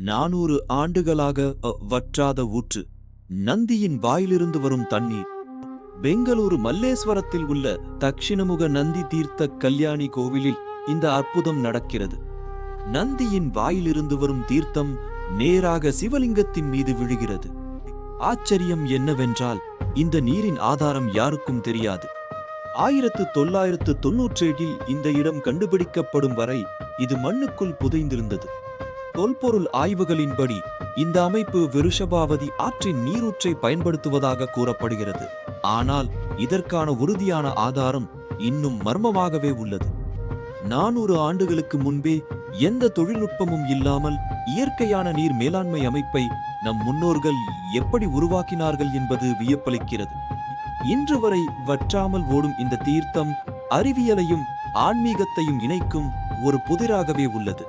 400 ஆண்டுகளாக வற்றாத ஊற்று. நந்தியின் வாயிலிருந்து வரும் தண்ணீர். பெங்களூரு மல்லேஸ்வரத்தில் உள்ள தக்ஷிணமுக நந்தி தீர்த்த கல்யாணி கோவிலில் இந்த அற்புதம் நடக்கிறது. நந்தியின் வாயிலிருந்து வரும் தீர்த்தம் நேராக சிவலிங்கத்தின் மீது விழுகிறது. ஆச்சரியம் என்னவென்றால், இந்த நீரின் ஆதாரம் யாருக்கும் தெரியாது. 1997 இந்த இடம் கண்டுபிடிக்கப்படும் வரை இது மண்ணுக்குள் புதைந்திருந்தது. தொல்பொருள் ஆய்வுகளின்படி இந்த அமைப்பு விருஷபாவதி ஆற்றின் நீரூற்றை பயன்படுத்துவதாக கூறப்படுகிறது. ஆனால் இதற்கான உறுதியான ஆதாரம் இன்னும் மர்மமாகவே உள்ளது. 400 ஆண்டுகளுக்கு முன்பே எந்த தொழில்நுட்பமும் இல்லாமல் இயற்கையான நீர் மேலாண்மை அமைப்பை நம் முன்னோர்கள் எப்படி உருவாக்கினார்கள் என்பது வியப்பளிக்கிறது. இன்று வரை வற்றாமல் ஓடும் இந்த தீர்த்தம் அறிவியலையும் ஆன்மீகத்தையும் இணைக்கும் ஒரு புதிராகவே உள்ளது.